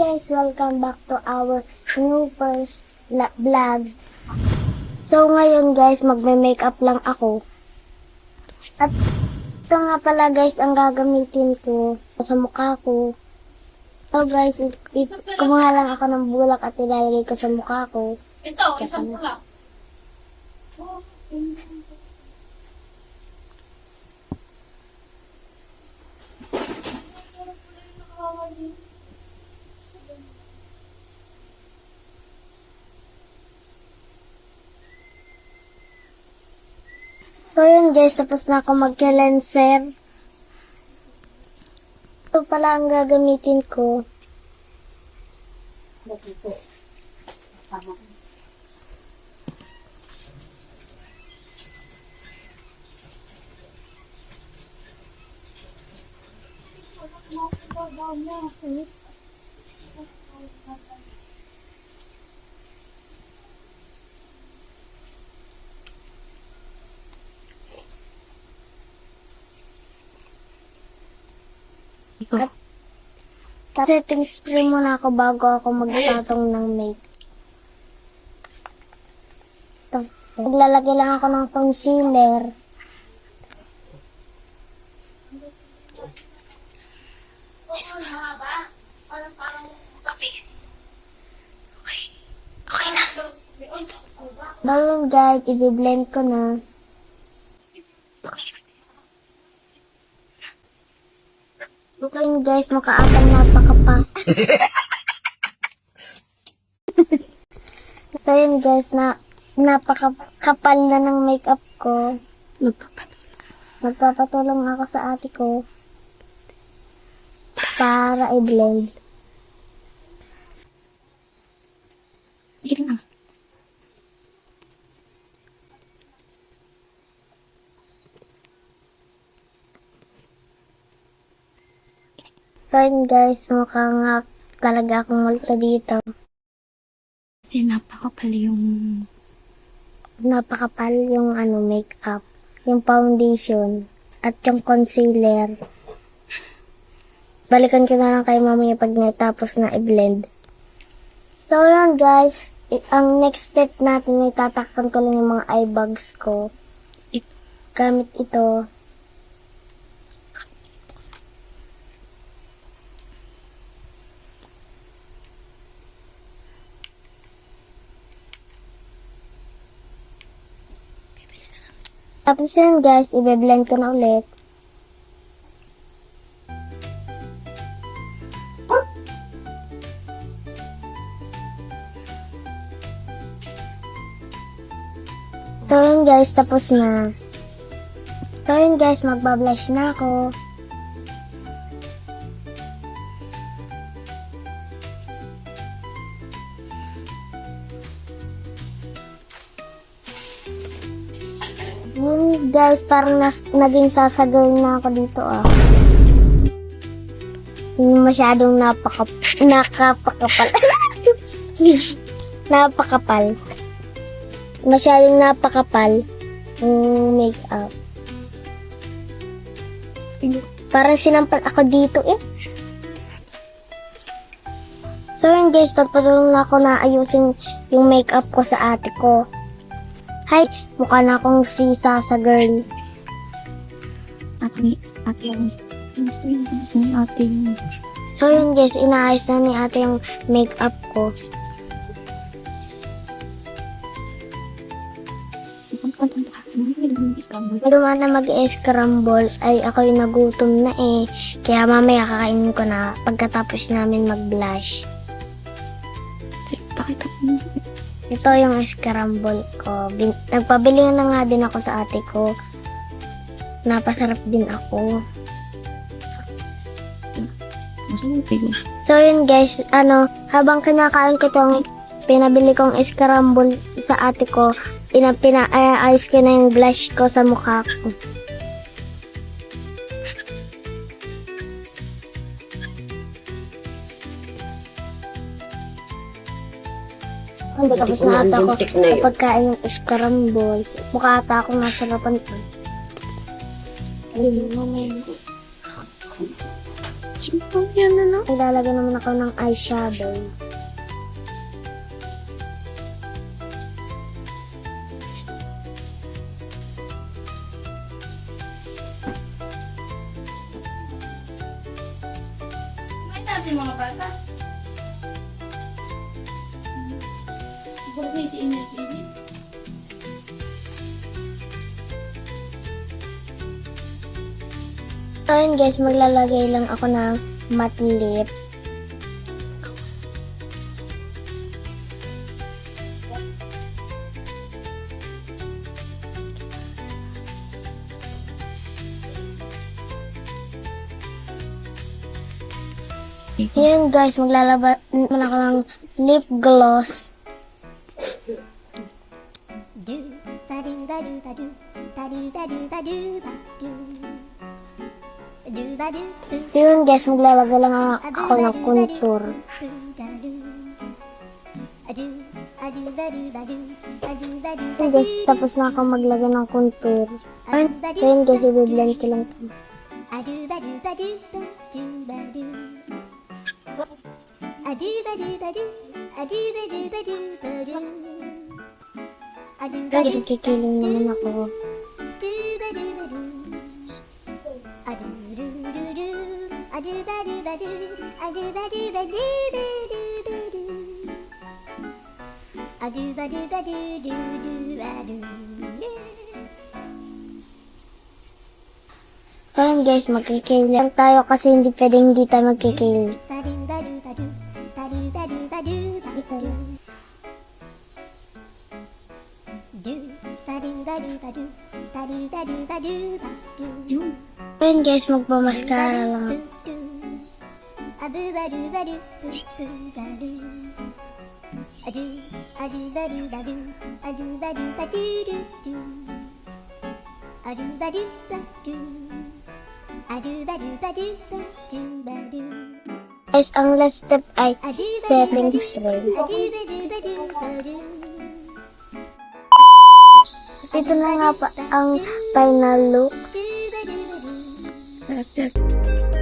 guys! Welcome back to our new first vlog. So ngayon guys, magme-makeup lang ako. At ito nga pala guys, ang gagamitin ko sa mukha ko. So guys, kumuha lang ako ng bulak at ilalagay ko sa mukha ko. Ito, isang bulak. So yun guys, tapos na ako mag-cleanser. Ito pala ang gagamitin ko. At setting spray muna ako bago ako magtatong ng make. Maglalagay lang ako ng concealer. Okay na. Bago guys, i-blend ko na. Ito yun guys, makaatang napakapa. So yun guys, napakakapal na ng makeup ko. Magpapatulong ako sa ate ko para i-blend. So yun guys, mukhang talaga akong multo dito. Kasi napakapal yung Makeup, yung foundation, at yung concealer. Balikan ko na lang kay mamaya pag natapos na i-blend. So yun guys, ang next step natin ay tatakpan ko lang yung mga eye bags ko. Gamit ito. Tapos yan guys, i-blend ko na ulit. So yun guys, tapos na. So yun guys, magbablush na ako. Yun guys, parang naging sasagal na ako dito Yung masyadong napakapal. Napakapal. Masyadong napakapal yung makeup. Parang sinampal ako dito So yun guys, nagpatulong na ako na ayusin yung makeup ko sa ate ko. Hi, mukha na akong si Sasa girl. So yun guys, inaayos na ni ate yung makeup ko. Naduman na mag-scramble ay ako yung nagutom na Kaya mamaya kakainin ko na pagkatapos namin mag-blush. Ito yung scramble ko. Nagpabili na nga din ako sa ate ko. Napasarap din ako. So yun guys, habang kinakain ko tong pinabili kong scramble sa ate ko, pinaayos ko na yung blush ko sa mukha ko. Tapos na ata ako kapag kain yung scramble. Mukha ata akong nasarapan ko. Simpong yan na lang. Ilalagay naman ako ng eyeshadow. May natin mga bata. Siguro may si init. So yun guys, maglalagay lang ako ng matte lip. Yun guys, maglalaba naman ako ng lip gloss. So yun guys, maglalagay lang ako ng contour. Yun guys, tapos na ako maglagay ng contour. So yun guys, i-blend ko lang ito. Guys, kikiling naman ako. So yun guys, magkikiling lang tayo kasi hindi pwedeng hindi tayo magkikiling. So yun guys, magpamaskara lang ako. Guys, ang last step ay setting spray. Ito na nga pa ang final look. Perfect.